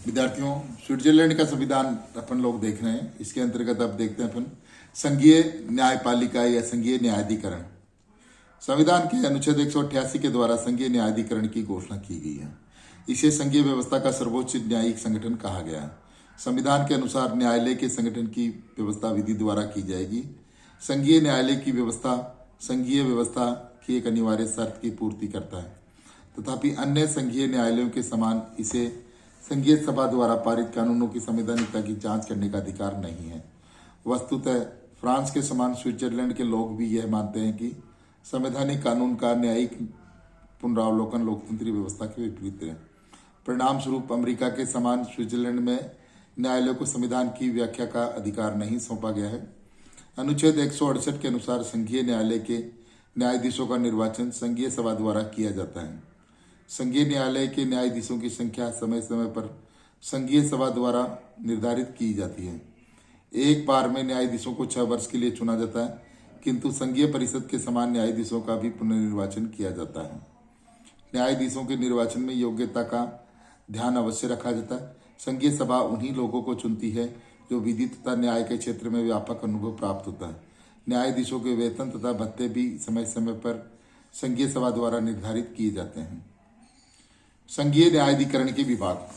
विद्यार्थियों, स्विट्जरलैंड का संविधान अपन लोग देख रहे हैं। इसके अंतर्गत अब देखते हैं अपन संघीय न्यायपालिका या संघीय न्यायाधिकरण। संविधान के अनुच्छेद 188 के द्वारा संघीय न्यायाधिकरण की घोषणा की गई है। इसे संघीय व्यवस्था का सर्वोच्च न्यायिक संगठन कहा गया है। संविधान के अनुसार न्यायालय के संगठन की व्यवस्था विधि द्वारा की जाएगी। संघीय न्यायालय की व्यवस्था संघीय व्यवस्था की एक अनिवार्य शर्त की पूर्ति करता है, तथापि अन्य संघीय न्यायालयों के समान इसे संघीय सभा द्वारा पारित कानूनों की संवैधानिकता की जांच करने का अधिकार नहीं है। वस्तुतः फ्रांस के समान स्विट्जरलैंड के लोग भी यह मानते हैं कि संवैधानिक कानून का न्यायिक पुनरावलोकन लोकतंत्री व्यवस्था के विपरीत है। परिणाम स्वरूप अमेरिका के समान स्विट्जरलैंड में न्यायालय को संविधान की व्याख्या का अधिकार नहीं सौंपा गया है। अनुच्छेद 168 के अनुसार संघीय न्यायालय के न्यायाधीशों का निर्वाचन संघीय सभा द्वारा किया जाता है। संघीय न्यायालय के न्यायाधीशों की संख्या समय समय पर संघीय सभा द्वारा निर्धारित की जाती है। एक बार में न्यायाधीशों को 6 वर्ष के लिए चुना जाता है, किंतु संघीय परिषद के समान न्यायाधीशों का भी पुनर्निर्वाचन किया जाता है। न्यायाधीशों के निर्वाचन में योग्यता का ध्यान अवश्य रखा जाता है। संघीय सभा उन्हीं लोगों को चुनती है जो विधि तथा न्याय के क्षेत्र में व्यापक अनुभव प्राप्त होता है। न्यायाधीशों के वेतन तथा भत्ते भी समय समय पर संघीय सभा द्वारा निर्धारित किए जाते हैं। संघीय न्यायाधिकरण के विभाग।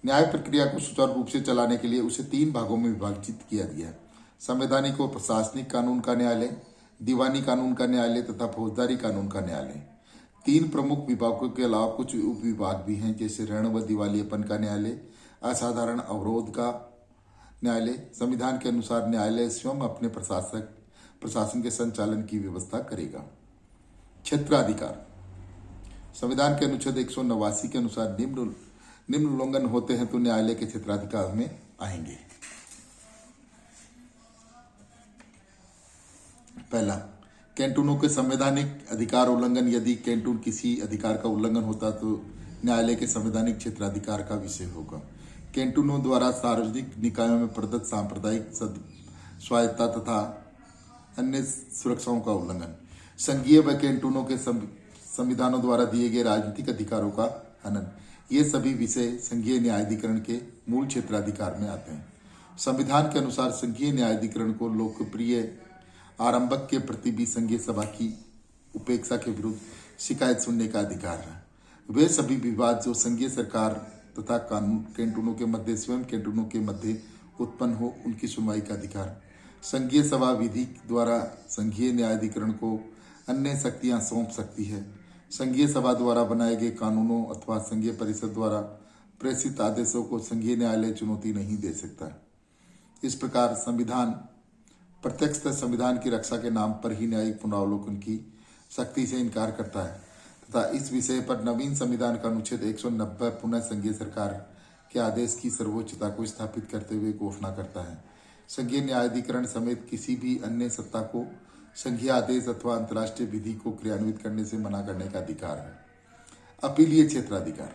न्याय प्रक्रिया को सुचारू रूप से चलाने के लिए उसे 3 भागों में विभाजित किया गया है: संवैधानिक व प्रशासनिक कानून का न्यायालय, दीवानी कानून का न्यायालय तथा फौजदारी कानून का न्यायालय। 3 प्रमुख विभागों के अलावा कुछ उप विभाग भी हैं, जैसे ऋण व दिवालियेपन का न्यायालय, असाधारण अवरोध का न्यायालय। संविधान के अनुसार न्यायालय स्वयं अपने प्रशासन के संचालन की व्यवस्था करेगा। क्षेत्राधिकार। संविधान के अनुच्छेद 189 के अनुसार निम्न उल्लंघन होते हैं तो न्यायालय के क्षेत्राधिकार में आएंगे। पहला, कैंटूनों के संवैधानिक अधिकार उल्लंघन। यदि कैंटून किसी अधिकार का उल्लंघन होता तो न्यायालय के संवैधानिक क्षेत्राधिकार का विषय होगा। कैंटूनों द्वारा सार्वजनिक निकायों में प्रदत्त सांप्रदायिक स्वायत्तता तथा अन्य सुरक्षाओं का उल्लंघन। संघीय व कैंटूनों के संविधानों द्वारा दिए गए राजनीतिक अधिकारों का हनन। ये सभी विषय संघीय न्यायाधिकरण के मूल क्षेत्राधिकार में आते हैं। संविधान के अनुसार संघीय न्यायाधिकरण को लोकप्रिय आरंभक के प्रति भी संघीय सभा की उपेक्षा के विरुद्ध शिकायत सुनने का अधिकार है। वे सभी विवाद जो संघीय सरकार तथा कैंटूनों के मध्य स्वयं कैंटूनों के मध्य उत्पन्न हो, उनकी सुनवाई का अधिकार। संघीय सभा विधि द्वारा संघीय न्यायाधिकरण को अन्य शक्तियां सौंप सकती है। संघीय सभा द्वारा बनाए गए कानूनों अथवा संघीय परिषद द्वारा प्रेषित आदेशों को संघीय न्यायालय चुनौती नहीं दे सकता। इस प्रकार संविधान प्रत्यक्षतः संविधान की रक्षा के नाम पर ही न्यायिक पुनरावलोकन की सख्ती से इनकार करता है तथा इस विषय पर नवीन संविधान का अनुच्छेद 190 पुनः संघीय सरकार के आदेश की सर्वोच्चता को स्थापित करते हुए घोषणा करता है। संघीय न्यायाधिकरण समेत किसी भी अन्य सत्ता को संघीय आदेश अथवा अंतर्राष्ट्रीय विधि को क्रियान्वित करने से मना करने का अधिकार है। अपीलीय क्षेत्राधिकार।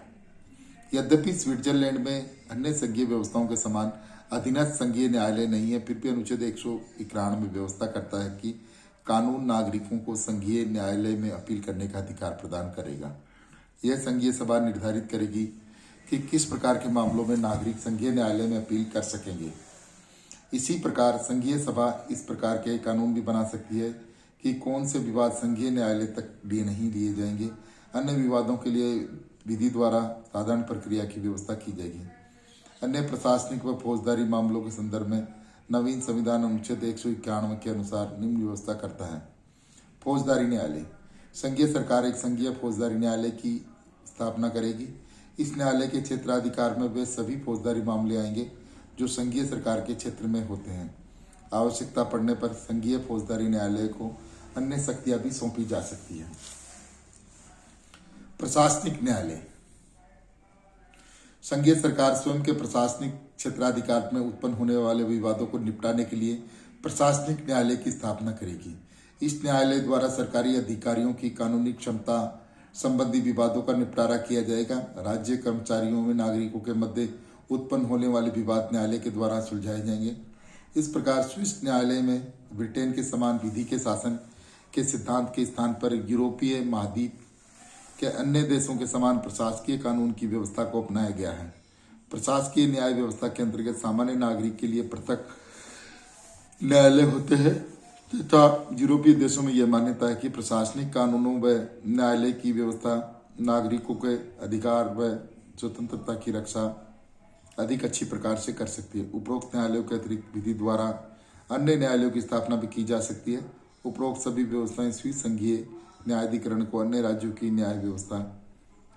यद्यपि स्विट्जरलैंड में अन्य संघीय व्यवस्थाओं के समान अधीनस्थ संघीय न्यायालय नहीं है, फिर भी अनुच्छेद 191 व्यवस्था करता है कि कानून नागरिकों को संघीय न्यायालय में अपील करने का अधिकार प्रदान करेगा। यह संघीय सभा निर्धारित करेगी कि किस प्रकार के मामलों में नागरिक संघीय न्यायालय में अपील कर सकेंगे। इसी प्रकार संघीय सभा इस प्रकार के कानून भी बना सकती है कि कौन से विवाद संघीय न्यायालय तक नहीं लिए जाएंगे। अन्य विवादों के लिए विधि द्वारा साधारण प्रक्रिया की व्यवस्था की जाएगी। अन्य प्रशासनिक व फौजदारी मामलों के संदर्भ में नवीन संविधान अनुच्छेद 191 के अनुसार निम्न व्यवस्था करता है। फौजदारी न्यायालय। संघीय सरकार एक संघीय फौजदारी न्यायालय की स्थापना करेगी। इस न्यायालय के क्षेत्राधिकार में वे सभी फौजदारी मामले आएंगे जो संघीय सरकार के क्षेत्र में होते हैं। आवश्यकता पड़ने पर संघीय फौजदारी न्यायालय को अन्य शक्तियां भी सौंपी जा सकती है। प्रशासनिक न्यायालय। संघीय सरकार स्वयं के प्रशासनिक क्षेत्राधिकार में उत्पन्न होने वाले विवादों को निपटाने के लिए प्रशासनिक न्यायालय की स्थापना करेगी। इस न्यायालय द्वारा सरकारी अधिकारियों की कानूनी क्षमता संबंधी विवादों का निपटारा किया जाएगा। राज्य कर्मचारियों में नागरिकों के मध्य उत्पन्न होने वाले विवाद न्यायालय के द्वारा सुलझाए जाएंगे। इस प्रकार स्विस न्यायालय में ब्रिटेन के समान विधि के शासन के सिद्धांत के स्थान पर यूरोपीय महाद्वीप के अन्य देशों के समान प्रशासकीय कानून की व्यवस्था को अपनाया गया है। प्रशासकीय न्याय व्यवस्था के अंतर्गत सामान्य नागरिक के लिए पृथक न्यायालय होते हैं तथा यूरोपीय देशों में यह मान्यता है कि प्रशासनिक कानूनों व न्यायालय की व्यवस्था नागरिकों के अधिकार व स्वतंत्रता की रक्षा अधिक अच्छी प्रकार से कर सकती है। उपरोक्त न्यायालयों के अतिरिक्त विधि द्वारा अन्य न्यायालयों की स्थापना भी की जा सकती है। उपरोक्त सभी व्यवस्थाएं स्विस संघीय न्यायाधिकरण को अन्य राज्यों की न्याय व्यवस्था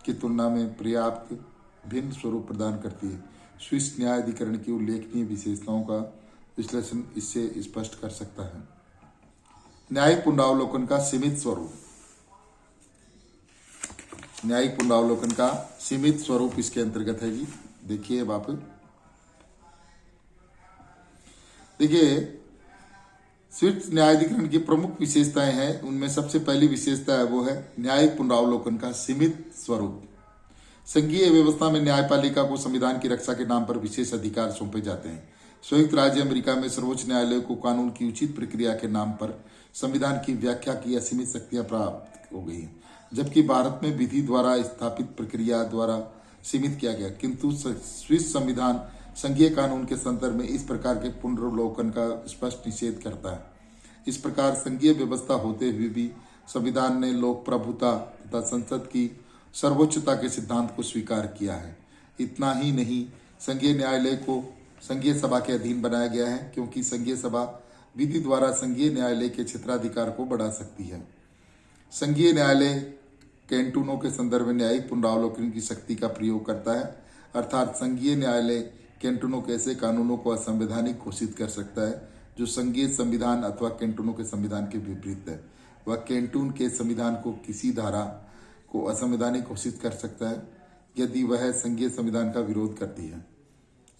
की तुलना में पर्याप्त भिन्न स्वरूप प्रदान करती है। स्विस न्यायाधिकरण की उल्लेखनीय विशेषताओं का विश्लेषण इससे स्पष्ट कर सकता है। न्यायिक पुनरावलोकन का सीमित स्वरूप। न्यायिक पुनरावलोकन का सीमित स्वरूप इसके अंतर्गत है जी। देखिए अब आप देखिए स्विस न्यायाधिकरण की प्रमुख विशेषताएं हैं। उनमें सबसे पहली विशेषता है वो है न्यायिक पुनरावलोकन का सीमित स्वरूप। संघीय व्यवस्था में न्यायपालिका को संविधान की रक्षा के नाम पर विशेष अधिकार सौंपे जाते हैं। संयुक्त राज्य अमेरिका में सर्वोच्च न्यायालय को कानून की उचित प्रक्रिया के नाम पर संविधान की व्याख्या की असीमित शक्तियां प्राप्त हो गई हैं, जबकि भारत में विधि द्वारा स्थापित प्रक्रिया द्वारा सीमित किया गया। किंतु स्विस संविधान संघीय कानून के संदर्भ में इस प्रकार के पुनरावलोकन का स्पष्ट निषेध करता है। इस प्रकार संघीय व्यवस्था होते हुए भी संविधान ने लोक प्रभुता तथा संसद की सर्वोच्चता के सिद्धांत को स्वीकार किया है। इतना ही नहीं, संघीय न्यायालय को संघीय सभा के अधीन बनाया गया है, क्योंकि संघीय सभा विधि द्वारा संघीय न्यायालय के क्षेत्राधिकार को बढ़ा सकती है। संघीय न्यायालय कैंटूनों के संदर्भ में न्यायिक पुनरावलोकन की शक्ति का प्रयोग करता है, अर्थात संघीय न्यायालय कैंटूनों के ऐसे कानूनों को असंवैधानिक घोषित कर सकता है जो संघीय संविधान अथवा कैंटूनों के संविधान के विपरीत है। वह कैंटून के संविधान को किसी धारा को असंवैधानिक घोषित कर सकता है यदि वह संघीय संविधान का विरोध करती है।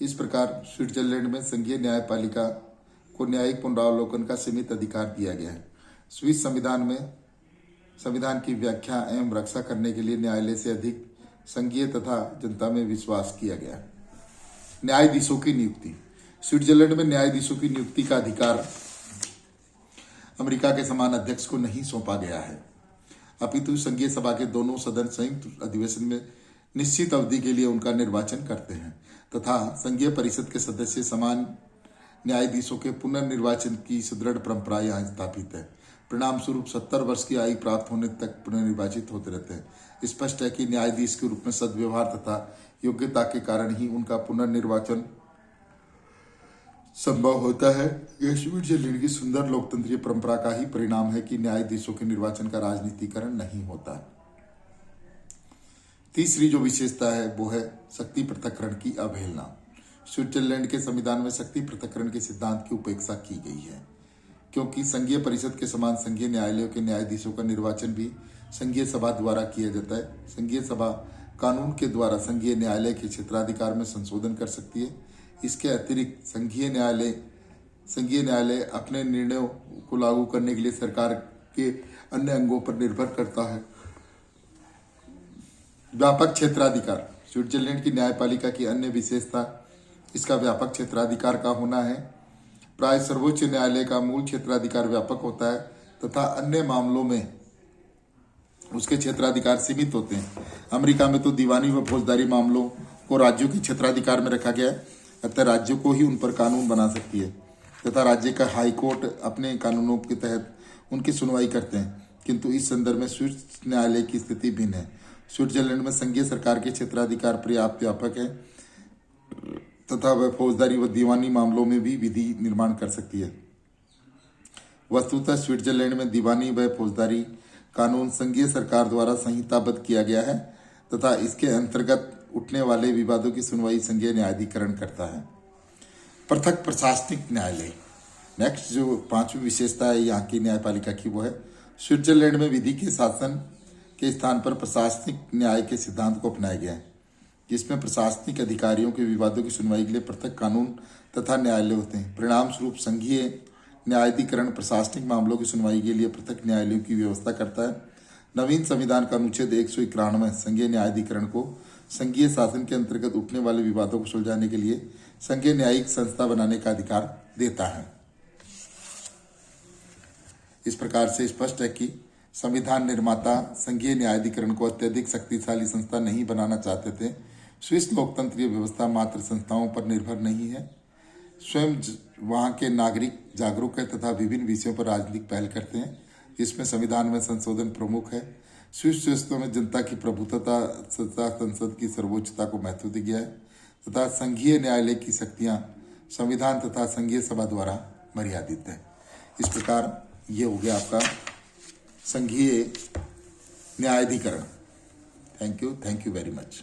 इस प्रकार स्विट्जरलैंड में संघीय न्यायपालिका को न्यायिक पुनरावलोकन का सीमित अधिकार दिया गया है। स्विस संविधान में संविधान की व्याख्या एवं रक्षा करने के लिए न्यायालय से अधिक संघीय तथा जनता में विश्वास किया गया है। न्यायाधीशों की नियुक्ति। स्विट्जरलैंड में न्यायाधीशों की नियुक्ति का अधिकार अमेरिका के समान अध्यक्ष को नहीं सौंपा गया है, अपितु संघीय सभा के दोनों सदन संयुक्त अधिवेशन में निश्चित अवधि के लिए उनका निर्वाचन करते हैं तथा संघीय परिषद के सदस्य समान न्यायाधीशों के पुनर्निर्वाचन की सुदृढ़ परंपरा यहाँ स्थापित है। परिणाम स्वरूप 70 वर्ष की आयु प्राप्त होने तक पुनर्निर्वाचित होते रहते हैं। स्पष्ट है कि न्यायाधीश के रूप में सद्व्यवहार तथा योग्यता के कारण ही उनका पुनर्निर्वाचन संभव होता है। यह स्विट्जरलैंड की सुंदर लोकतंत्रीय परंपरा का ही परिणाम है कि न्यायाधीशों के निर्वाचन का राजनीतिकरण नहीं होता। तीसरी जो विशेषता है वो है शक्ति पृथक्करण की अवहेलना। स्विट्जरलैंड के संविधान में शक्ति पृथक्करण के सिद्धांत की उपेक्षा की गई है, क्योंकि संघीय परिषद के समान संघीय न्यायालयों के न्यायाधीशों का निर्वाचन भी संघीय सभा द्वारा किया जाता है। संघीय सभा कानून के द्वारा संघीय न्यायालय के क्षेत्राधिकार में संशोधन कर सकती है। इसके अतिरिक्त संघीय न्यायालय अपने निर्णयों को लागू करने के लिए सरकार के अन्य अंगों पर निर्भर करता है। व्यापक क्षेत्राधिकार। स्विट्जरलैंड की न्यायपालिका की अन्य विशेषता इसका व्यापक क्षेत्राधिकार का होना है। प्राय सर्वोच्च न्यायालय का मूल क्षेत्राधिकार व्यापक होता है तथा अन्य मामलों में उसके क्षेत्राधिकार सीमित होते हैं। अमेरिका में तो दीवानी व फौजदारी मामलों को राज्यों के क्षेत्राधिकार में रखा गया है, अतः राज्यों को ही उन पर कानून बना सकती है तथा राज्य का हाई कोर्ट अपने कानूनों के तहत उनकी सुनवाई करते हैं। किंतु इस संदर्भ में स्विस न्यायालय की स्थिति भिन्न है। स्विट्जरलैंड में संघीय सरकार के क्षेत्राधिकार पर्याप्त व्यापक है तथा वह फौजदारी व दीवानी मामलों में भी विधि निर्माण कर सकती है। वस्तुतः स्विट्जरलैंड में दीवानी व फौजदारी कानून संघीय सरकार द्वारा संहिताबद्ध किया गया है तथा इसके अंतर्गत उठने वाले विवादों की सुनवाई संघीय न्यायाधिकरण करता है। पृथक प्रशासनिक न्यायालय। नेक्स्ट जो पांचवी विशेषता है यहाँ की न्यायपालिका की वो है स्विट्जरलैंड में विधि के शासन के स्थान पर प्रशासनिक न्याय के सिद्धांत को अपनाया गया है, जिसमें प्रशासनिक अधिकारियों के विवादों की सुनवाई के लिए पृथक कानून तथा न्यायालय होते हैं। परिणाम स्वरूप संघीय न्यायाधिकरण प्रशासनिक मामलों की सुनवाई के लिए पृथक न्यायालयों की व्यवस्था करता है। नवीन संविधान का अनुच्छेद 191 संघीय न्यायाधिकरण को संघीय शासन के अंतर्गत उठने वाले विवादों को सुलझाने के लिए संघीय न्यायिक संस्था बनाने का अधिकार देता है। इस प्रकार से स्पष्ट है कि संविधान निर्माता संघीय न्यायाधिकरण को अत्यधिक शक्तिशाली संस्था नहीं बनाना चाहते थे। स्विस लोकतंत्रीय व्यवस्था मात्र संस्थाओं पर निर्भर नहीं है, स्वयं वहाँ के नागरिक जागरूक है तथा विभिन्न विषयों पर राजनीतिक पहल करते हैं, जिसमें संविधान में संशोधन प्रमुख है। स्विस व्यवस्था में जनता की प्रभुत्वता तथा संसद की सर्वोच्चता को महत्व दिया गया है तथा संघीय न्यायालय की शक्तियां संविधान तथा संघीय सभा द्वारा मर्यादित है। इस प्रकार ये हो गया आपका संघीय न्यायाधिकरण। Thank you very much.